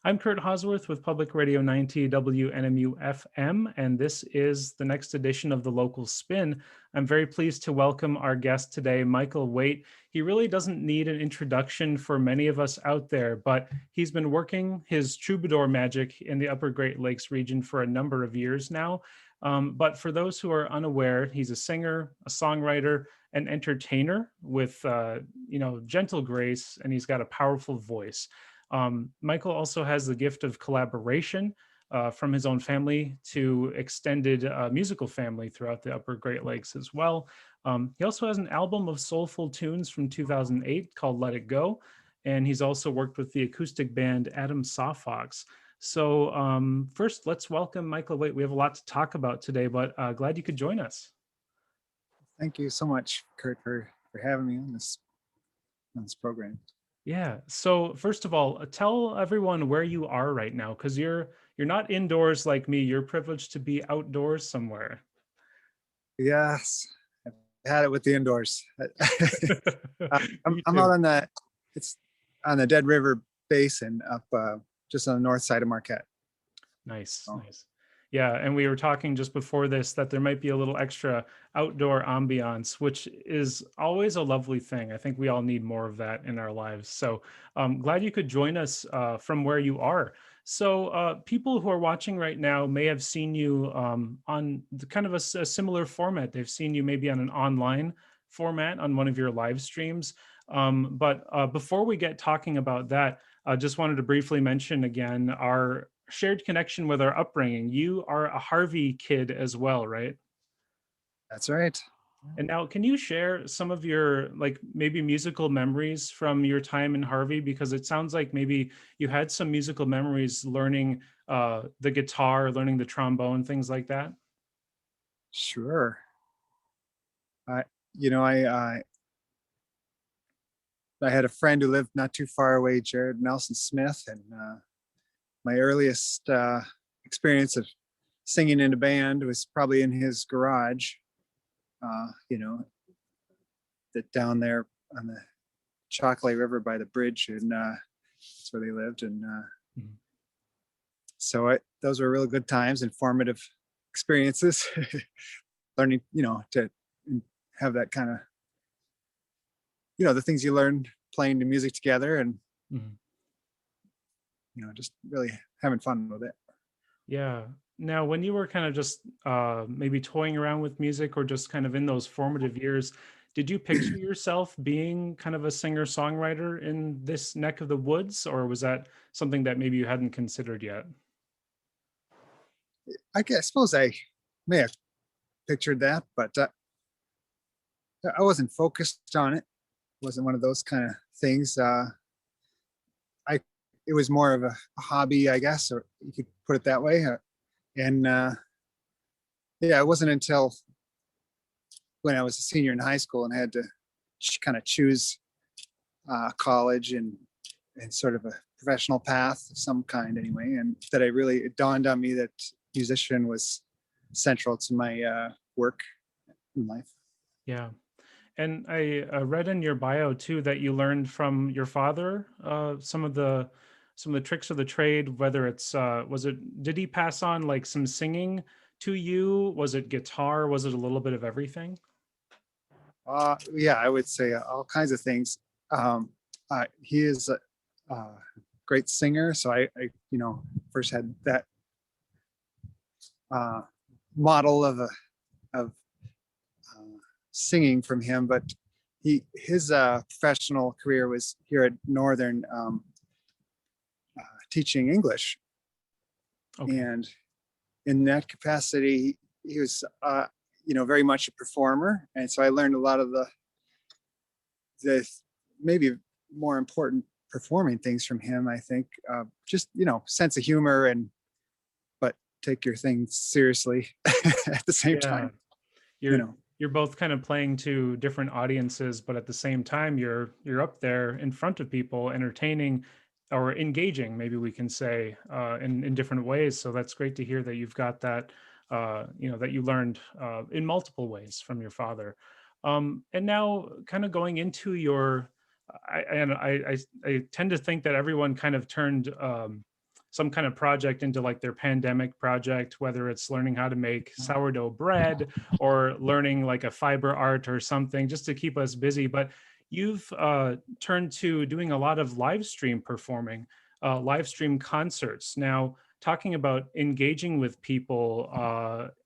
I'm Kurt Hauswirth with Public Radio 90 WNMU-FM, and this is the next edition of the Local Spin. I'm very pleased to welcome our guest today, Michael Waite. He really doesn't need an introduction for many of us out there, but he's been working his troubadour magic in the Upper Great Lakes region for a number of years now. But for those who are unaware, he's a singer, a songwriter, an entertainer with gentle grace, and he's got a powerful voice. Michael also has the gift of collaboration from his own family to extended musical family throughout the Upper Great Lakes as well. He also has an album of soulful tunes from 2008 called Let It Go, and he's also worked with the acoustic band Adam Sawfox. So first, let's welcome Michael Waite. We have a lot to talk about today, but glad you could join us. Thank you so much, Kurt, for having me on this program. Yeah. So first of all, tell everyone where you are right now, because you're not indoors like me. You're privileged to be outdoors somewhere. Yes, I've had it with the indoors. I'm out on the Dead River Basin up just on the north side of Marquette. Nice. Yeah, and we were talking just before this that there might be a little extra outdoor ambiance, which is always a lovely thing. I think we all need more of that in our lives. So I'm glad you could join us from where you are. So people who are watching right now may have seen you on kind of a similar format. They've seen you maybe on an online format on one of your live streams. But before we get talking about that, I just wanted to briefly mention again our shared connection with our upbringing. You are a Harvey kid as well, right? That's right. And now, can you share some of your maybe musical memories from your time in Harvey? Because it sounds like maybe you had some musical memories learning the guitar, learning the trombone, things like that. Sure. I had a friend who lived not too far away, Jared Nelson Smith, and my earliest experience of singing in a band was probably in his garage, that down there on the Chocolate River by the bridge, and that's where they lived. And so those were really good times, informative experiences, learning, to have that kind of, the things you learn playing the music together, and just really having fun with it. Yeah. Now, when you were kind of just maybe toying around with music or just kind of in those formative years, did you picture yourself being kind of a singer-songwriter in this neck of the woods, or was that something that maybe you hadn't considered yet? I suppose I may have pictured that, but I wasn't focused on it. It wasn't one of those kind of things. It was more of a hobby, I guess, or you could put it that way. And it wasn't until when I was a senior in high school and had to kind of choose college and sort of a professional path of some kind anyway, and that it dawned on me that musician was central to my work in life. Yeah. And I read in your bio too that you learned from your father some of the tricks of the trade, whether it's did he pass on like some singing to you? Was it guitar? Was it a little bit of everything? Yeah, I would say all kinds of things. He is a great singer, so I first had that model of singing from him, but his professional career was here at Northern, teaching English. Okay. And in that capacity, he was very much a performer, and so I learned a lot of the maybe more important performing things from him. I think just sense of humor, but take your things seriously at the same time. You're both kind of playing to different audiences, but at the same time, you're up there in front of people, entertaining or engaging, maybe we can say, in different ways. So that's great to hear that you've got that, that you learned in multiple ways from your father. And now, kind of going into your, I tend to think that everyone kind of turned some kind of project into like their pandemic project, whether it's learning how to make sourdough bread or learning like a fiber art or something, just to keep us busy. But you've turned to doing a lot of live stream performing, live stream concerts. Now, talking about engaging with people,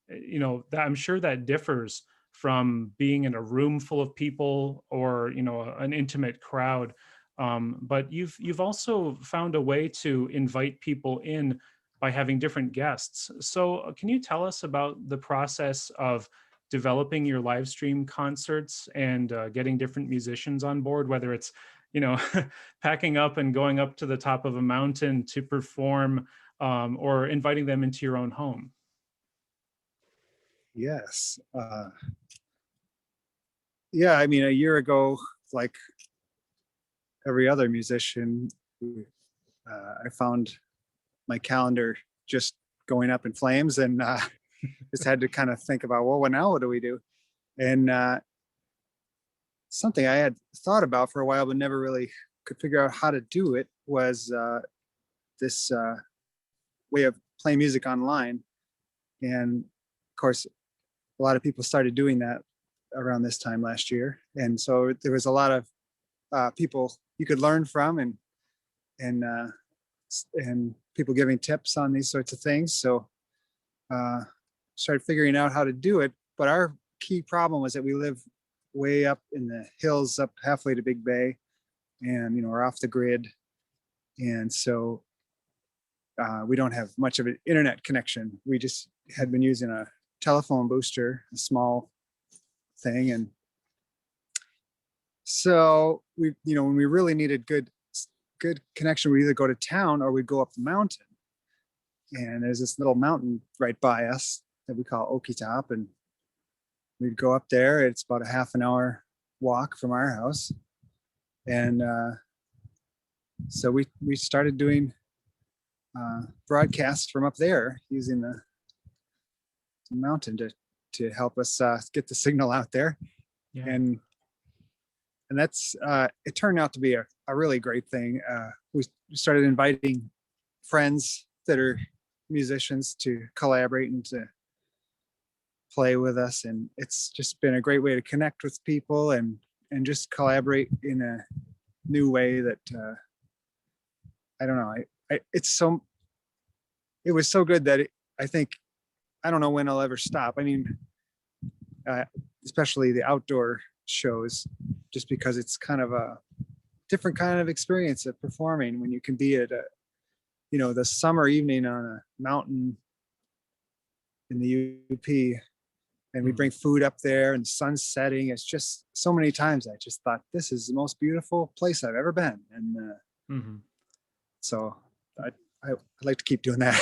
that I'm sure that differs from being in a room full of people or an intimate crowd. But you've also found a way to invite people in by having different guests. So can you tell us about the process of developing your live stream concerts and getting different musicians on board, whether it's packing up and going up to the top of a mountain to perform, or inviting them into your own home? Yes. Yeah, I mean, a year ago, like every other musician, I found my calendar just going up in flames, and just had to kind of think about, well, now what do we do? And something I had thought about for a while, but never really could figure out how to do it, was this way of playing music online. And of course, a lot of people started doing that around this time last year. And so there was a lot of people you could learn from, and people giving tips on these sorts of things. So started figuring out how to do it. But our key problem was that we live way up in the hills, up halfway to Big Bay, and we're off the grid. And so we don't have much of an internet connection. We just had been using a telephone booster, a small thing. And so when we really needed good connection, we either go to town or we'd go up the mountain. And there's this little mountain right by us that we call Okie Top, and we'd go up there. It's about a half an hour walk from our house. And so we started doing broadcasts from up there, using the mountain to help us get the signal out there. Yeah. And that's it turned out to be a really great thing. We started inviting friends that are musicians to collaborate and to play with us, and it's just been a great way to connect with people and just collaborate in a new way that I don't know. It was so good that I don't know when I'll ever stop. I mean, especially the outdoor shows, just because it's kind of a different kind of experience of performing when you can be at the summer evening on a mountain in the UP, and we bring food up there and the sun's setting. It's just so many times I just thought, this is the most beautiful place I've ever been. And so I'd like to keep doing that.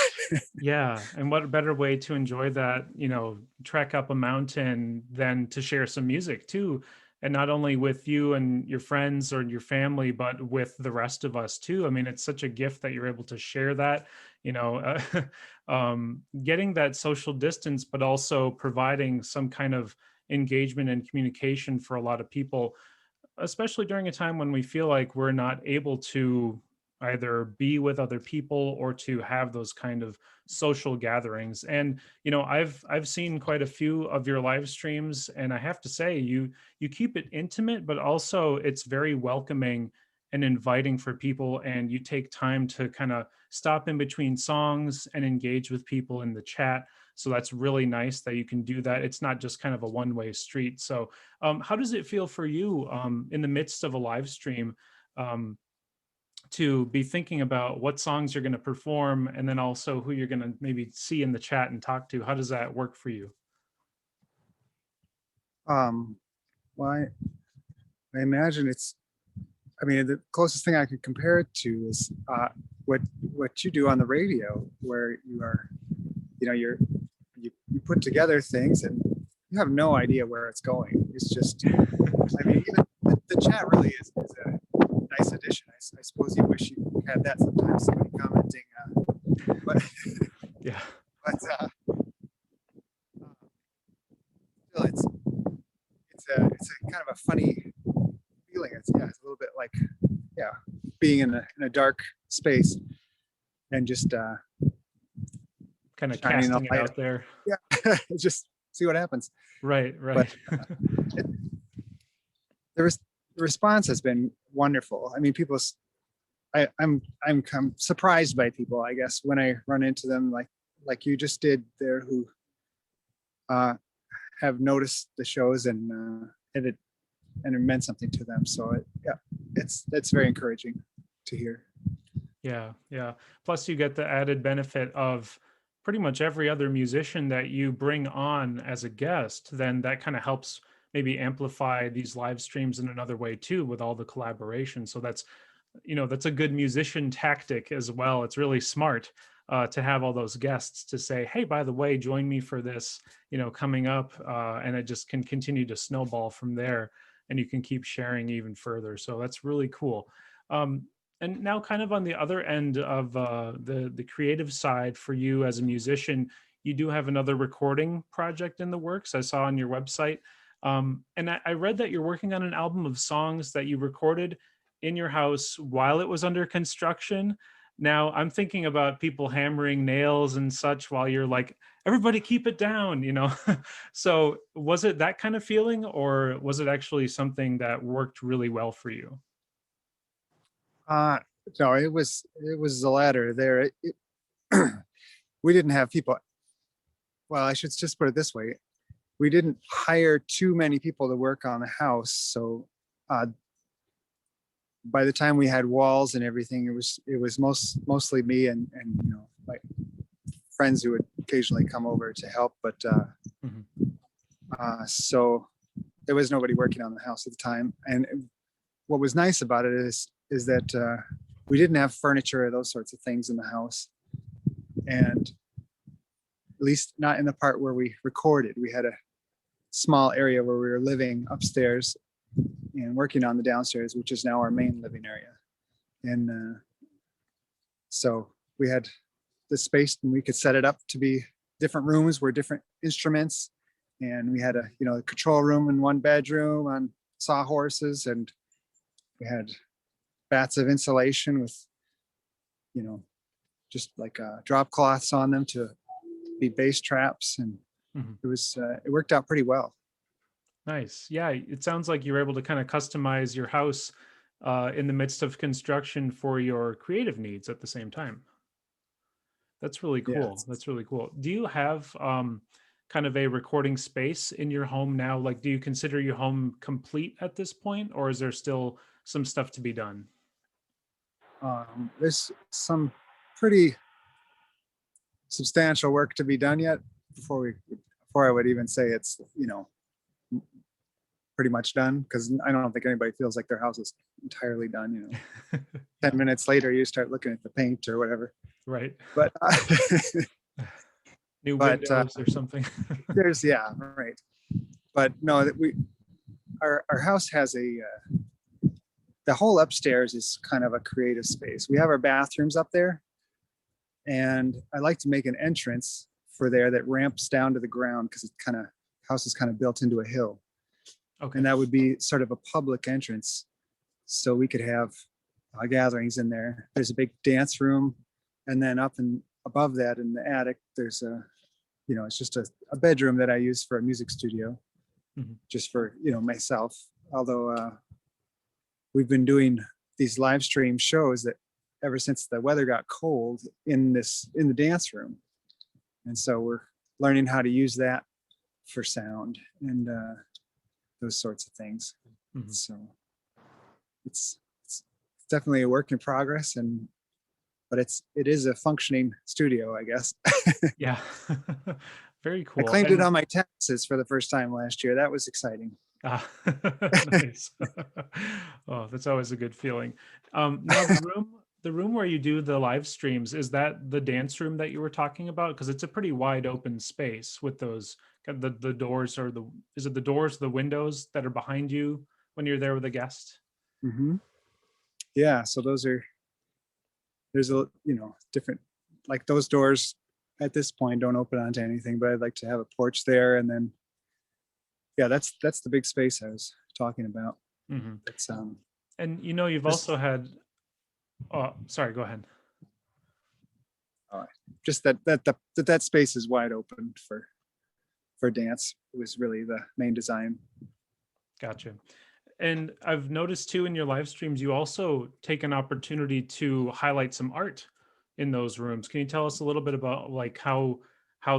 Yeah. And what better way to enjoy that, trek up a mountain than to share some music too. And not only with you and your friends or your family, but with the rest of us too. I mean, it's such a gift that you're able to share that, getting that social distance, but also providing some kind of engagement and communication for a lot of people, especially during a time when we feel like we're not able to either be with other people or to have those kind of social gatherings. And I've seen quite a few of your live streams, and I have to say you keep it intimate, but also it's very welcoming and inviting for people, and you take time to kind of stop in between songs and engage with people in the chat. So that's really nice that you can do that. It's not just kind of a one-way street. So how does it feel for you in the midst of a live stream to be thinking about what songs you're going to perform, and then also who you're going to maybe see in the chat and talk to? How does that work for you? Well, I imagine the closest thing I could compare it to is what you do on the radio, where you put together things and you have no idea where it's going. It's just, even the chat really is a nice addition. I suppose you wish you had that sometimes, somebody commenting, but yeah, but still, it's a kind of a funny feeling. It's a little bit like being in a dark space. and just kind of shining a casting it light. out there. Yeah, just see what happens. Right. But it, the response has been wonderful. I mean, I'm surprised by people, I guess, when I run into them, like you just did there, who have noticed the shows and it meant something to them. So it's very encouraging to hear. Yeah, yeah. Plus, you get the added benefit of pretty much every other musician that you bring on as a guest. Then that kind of helps maybe amplify these live streams in another way too, with all the collaboration. So that's a good musician tactic as well. It's really smart to have all those guests to say, hey, by the way, join me for this, coming up. And it just can continue to snowball from there, and you can keep sharing even further. So that's really cool. And now kind of on the other end of the creative side for you as a musician, you do have another recording project in the works. I saw on your website. And I read that you're working on an album of songs that you recorded in your house while it was under construction. Now I'm thinking about people hammering nails and such while you're like, everybody keep it down, So was it that kind of feeling, or was it actually something that worked really well for you? No, it was the latter there. We didn't have people. Well, I should just put it this way. We didn't hire too many people to work on the house. So by the time we had walls and everything, it was mostly me and my friends who would occasionally come over to help. But so there was nobody working on the house at the time. And what was nice about it is that we didn't have furniture or those sorts of things in the house, and at least not in the part where we recorded. We had a small area where we were living upstairs and working on the downstairs, which is now our main living area. And so we had the space, and we could set it up to be different rooms where different instruments, and we had a control room in one bedroom on sawhorses, and we had bats of insulation with just like drop cloths on them to be bass traps, and it worked out pretty well. Nice. Yeah, it sounds like you were able to kind of customize your house in the midst of construction for your creative needs at the same time. That's really cool. Yeah. That's really cool. Do you have kind of a recording space in your home now? Like, do you consider your home complete at this point, or is there still some stuff to be done? There's some pretty substantial work to be done yet before I would even say it's pretty much done, because I don't think anybody feels like their house is entirely done. 10 minutes later you start looking at the paint or whatever. Right. But new windows or something. right. But no, that our house has the whole upstairs is kind of a creative space. We have our bathrooms up there, and I like to make an entrance for there that ramps down to the ground, because house is kind of built into a hill. Okay. And that would be sort of a public entrance, so we could have gatherings in there. There's a big dance room, and then up and above that in the attic, there's it's just a bedroom that I use for a music studio, just for myself. Although we've been doing these live stream shows that ever since the weather got cold in the dance room, and so we're learning how to use that for sound and those sorts of things. So it's definitely a work in progress, but it is a functioning studio, I guess. Yeah. Very cool. I claimed it on my taxes for the first time last year. That was exciting. Nice. Oh, that's always a good feeling. Now the room where you do the live streams, is that the dance room that you were talking about? Because it's a pretty wide open space with those the doors, or is it the doors, the windows that are behind you when you're there with a guest? Yeah, so there's a different, like those doors at this point don't open onto anything, but I'd like to have a porch there, and then that's the big space I was talking about. It's and you've also had, oh sorry, go ahead. just that space is wide open for dance was really the main design. Gotcha. And I've noticed too in your live streams, you also take an opportunity to highlight some art in those rooms. Can you tell us a little bit about like how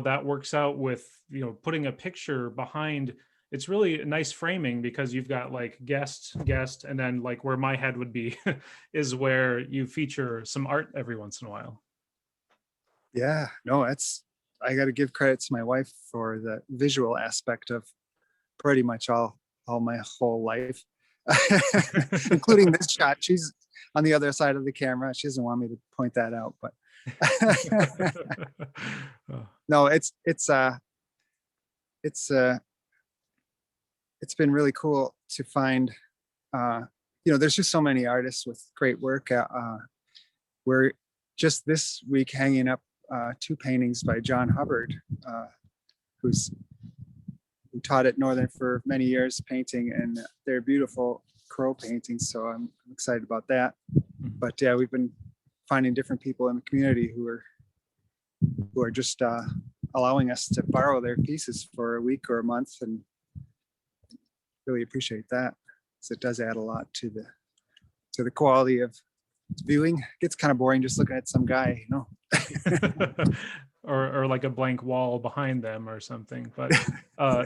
that works out with, you know, putting a picture behind? It's really nice framing because you've got like guest, and then like where my head would be is where you feature some art every once in a while. Yeah, no, I got to give credit to my wife for the visual aspect of pretty much all my whole life, including this shot. She's on the other side of the camera. She doesn't want me to point that out, but Oh, no, it's been really cool to find. There's just so many artists with great work. We're just this week hanging up 2 paintings by John Hubbard, who taught at Northern for many years painting, and they're beautiful crow paintings. So I'm excited about that. But yeah, we've been finding different people in the community who are just allowing us to borrow their pieces for a week or a month, and really appreciate that. So it does add a lot to the quality of viewing. It gets kind of boring just looking at some guy, you know. or like a blank wall behind them or something. But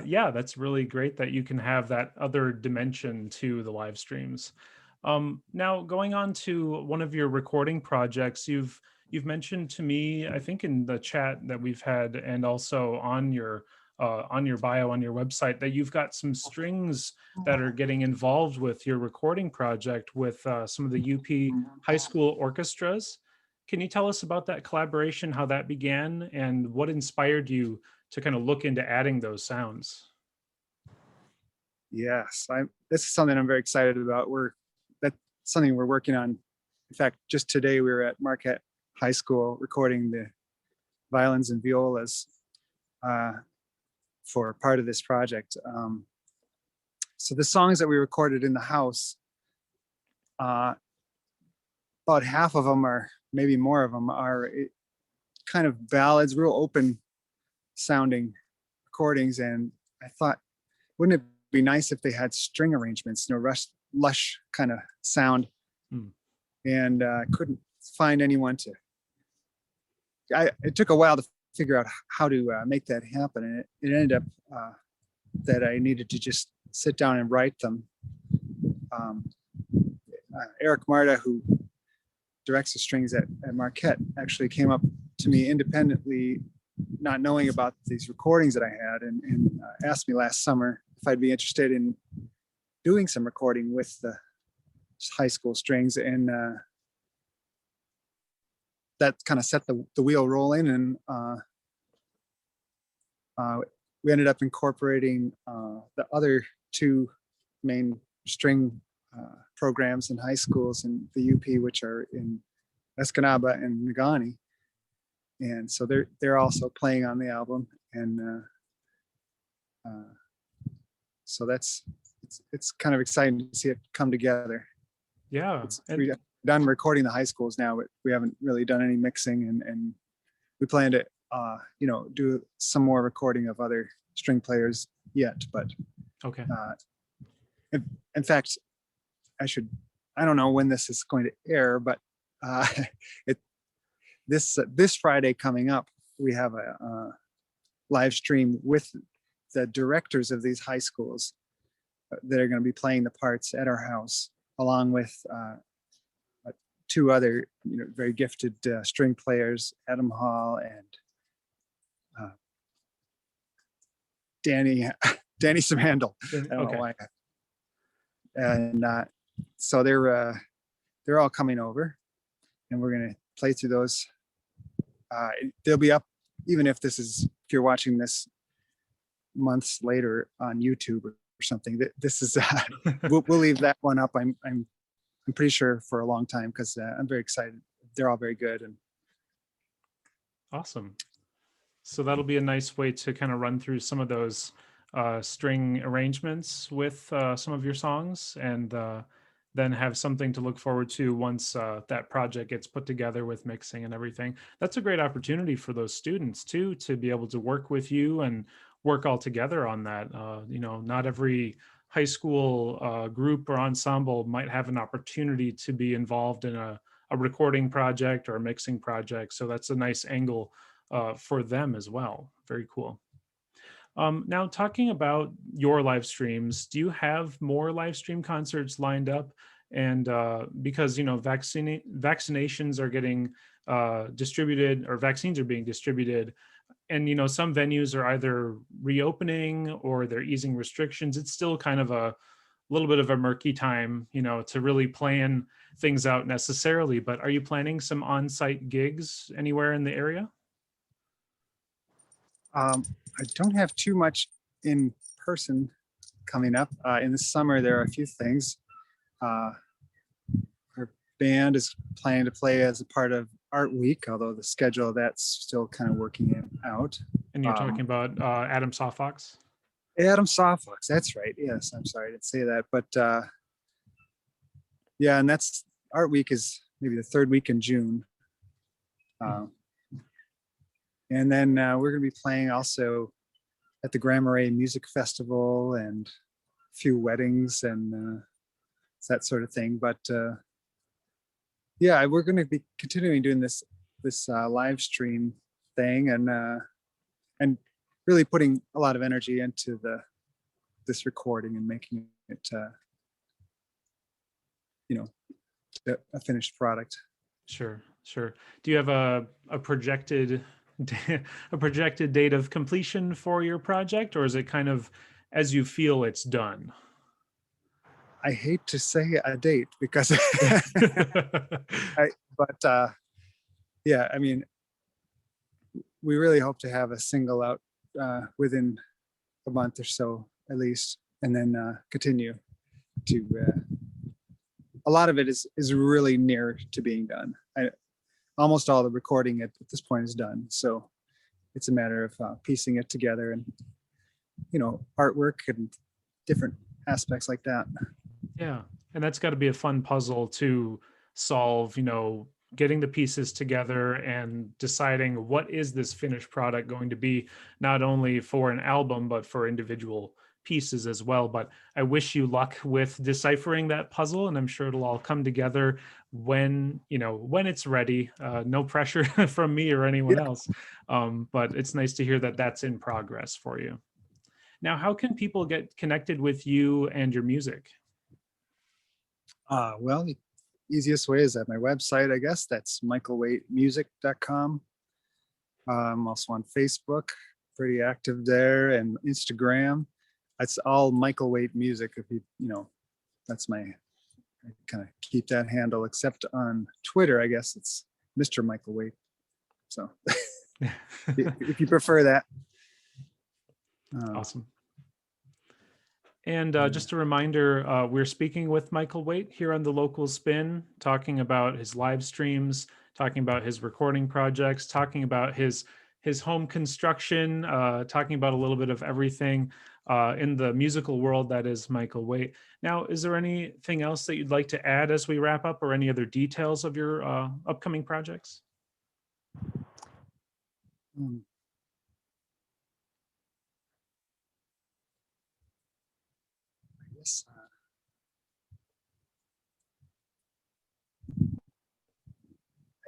yeah, that's really great that you can have that other dimension to the live streams. Now going on to one of your recording projects, you've mentioned to me, I think in the chat that we've had, and also on your bio on your website, that you've got some strings that are getting involved with your recording project with some of the UP high school orchestras. Can you tell us about that collaboration, how that began, and what inspired you to kind of look into adding those sounds? Yes, this is something I'm very excited about. That's something we're working on. In fact, just today we were at Marquette High School recording the violins and violas for part of this project. So the songs that we recorded in the house, about half of them, are maybe more of them, are kind of ballads, real open sounding recordings. And I thought, wouldn't it be nice if they had string arrangements, lush kind of sound? And couldn't find anyone it took a while to figure out how to make that happen. And it ended up that I needed to just sit down and write them. Eric Marta, who directs the strings at Marquette, actually came up to me independently, not knowing about these recordings that I had, and asked me last summer if I'd be interested in doing some recording with the high school strings. And that kind of set the wheel rolling, and we ended up incorporating the other 2 main string programs in high schools in the UP, which are in Escanaba and Negaunee, and so they're also playing on the album. And so it's kind of exciting to see it come together. Yeah, we're done recording the high schools now, but we haven't really done any mixing, and we plan to do some more recording of other string players yet. But okay. In fact, I don't know when this is going to air, but this Friday coming up, we have a live stream with the directors of these high schools that are going to be playing the parts at our house, along with 2 other very gifted string players, Adam Hall and Danny Samhandel. I don't know why. And so they're all coming over, and we're gonna play through those. They'll be up, even if you're watching this months later on YouTube or something. This is we'll leave that one up. I'm pretty sure for a long time, because I'm very excited. They're all very good. And awesome. So that'll be a nice way to kind of run through some of those string arrangements with some of your songs. And then have something to look forward to once that project gets put together with mixing and everything. That's a great opportunity for those students too, to be able to work with you and work all together on that. Not every high school group or ensemble might have an opportunity to be involved in a recording project or a mixing project. So that's a nice angle for them as well. Very cool. Now, talking about your live streams, do you have more live stream concerts lined up? And because vaccinations are getting distributed, or vaccines are being distributed, and some venues are either reopening or they're easing restrictions. It's still kind of a little bit of a murky time, to really plan things out necessarily. But are you planning some on-site gigs anywhere in the area? I don't have too much in person coming up. In the summer, there are a few things. Our band is planning to play as a part of Art Week, although the schedule of that's still kind of working it out. And you're talking about Adam Sawfox? Adam Sawfox, that's right. Yes, I'm sorry I didn't say that. But yeah, and that's Art Week is maybe the third week in June. And then we're going to be playing also at the Grand Marais Music Festival and a few weddings and that sort of thing. But yeah, we're going to be continuing doing this live stream thing and really putting a lot of energy into this recording and making it a finished product. Sure. Do you have a projected date of completion for your project, or is it kind of as you feel it's done? I hate to say a date because yeah, I mean, we really hope to have a single out within a month or so at least, and then continue to a lot of it is really near to being done. Almost all the recording at this point is done, so it's a matter of piecing it together and artwork and different aspects like that. Yeah, and that's got to be a fun puzzle to solve, getting the pieces together and deciding what is this finished product going to be, not only for an album but for individual pieces as well. But I wish you luck with deciphering that puzzle, and I'm sure it'll all come together when it's ready. No pressure from me or anyone else, but it's nice to hear that that's in progress for you. Now, how can people get connected with you and your music? Well, the easiest way is at my website, I guess. That's michaelwaitemusic.com. I'm also on Facebook, pretty active there, and Instagram. That's all Michael Waite Music. If that's I kind of keep that handle, except on Twitter, I guess it's Mr. Michael Waite. So if you prefer that. Awesome. And just a reminder, we're speaking with Michael Waite here on the Local Spin, talking about his live streams, talking about his recording projects, talking about his home construction, talking about a little bit of everything in the musical world that is Michael Waite. Now, is there anything else that you'd like to add as we wrap up, or any other details of your upcoming projects? I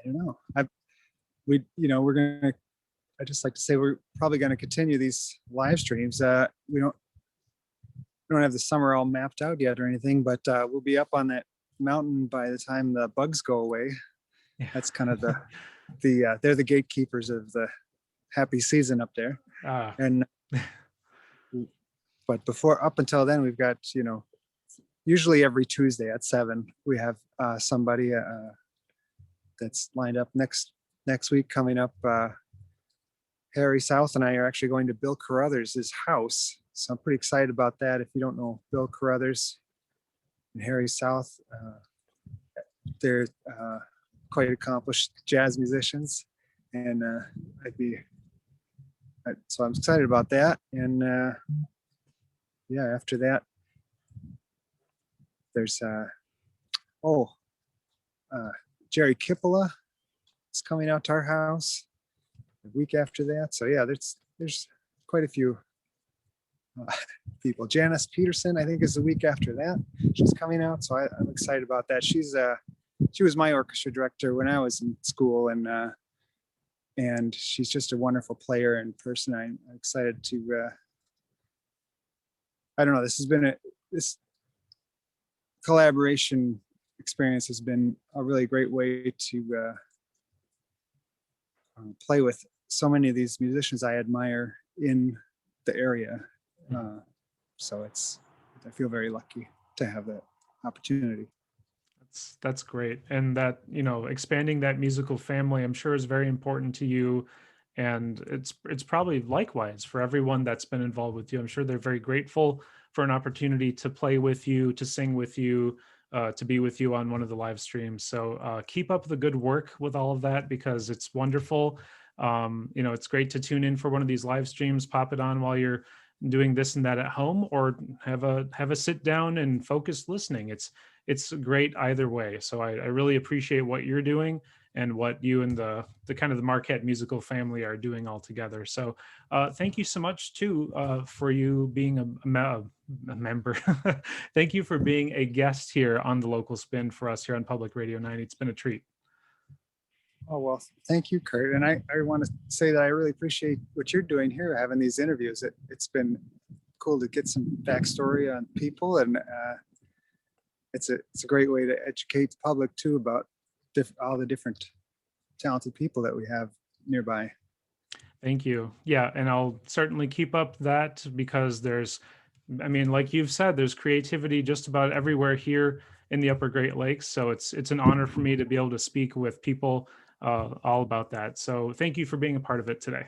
don't know. I just like to say we're probably going to continue these live streams. We don't have the summer all mapped out yet or anything, but we'll be up on that mountain by the time the bugs go away. Yeah. That's kind of they're the gatekeepers of the happy season up there. And but up until then, we've got usually every Tuesday at 7 we have somebody that's lined up next week coming up. Harry South and I are actually going to Bill Carruthers' house, so I'm pretty excited about that. If you don't know Bill Carruthers and Harry South, they're quite accomplished jazz musicians, and so I'm excited about that. And yeah, after that, there's Oh, Jerry Kippola is coming out to our house the week after that. So yeah, there's quite a few people. Janice Peterson, I think, is the week after that. She's coming out, so I'm excited about that. She was my orchestra director when I was in school, and she's just a wonderful player and person. I'm excited to. I don't know. This collaboration experience has been a really great way to play with so many of these musicians I admire in the area. So I feel very lucky to have that opportunity. That's great. And that, expanding that musical family, I'm sure is very important to you. And it's probably likewise for everyone that's been involved with you. I'm sure they're very grateful for an opportunity to play with you, to sing with you, to be with you on one of the live streams. So keep up the good work with all of that, because it's wonderful. It's great to tune in for one of these live streams, pop it on while you're doing this and that at home, or have a sit down and focused listening. It's great either way. So I really appreciate what you're doing and what you and the kind of the Marquette musical family are doing all together. So thank you so much too for you being a member. Thank you for being a guest here on the Local Spin for us here on Public Radio 90. It's been a treat. Oh, well, thank you, Kurt. And I want to say that I really appreciate what you're doing here, having these interviews. It's been cool to get some backstory on people, and it's a great way to educate the public too about all the different talented people that we have nearby. Thank you. Yeah, and I'll certainly keep up that, because like you've said, there's creativity just about everywhere here in the Upper Great Lakes. So it's an honor for me to be able to speak with people all about that. So thank you for being a part of it today.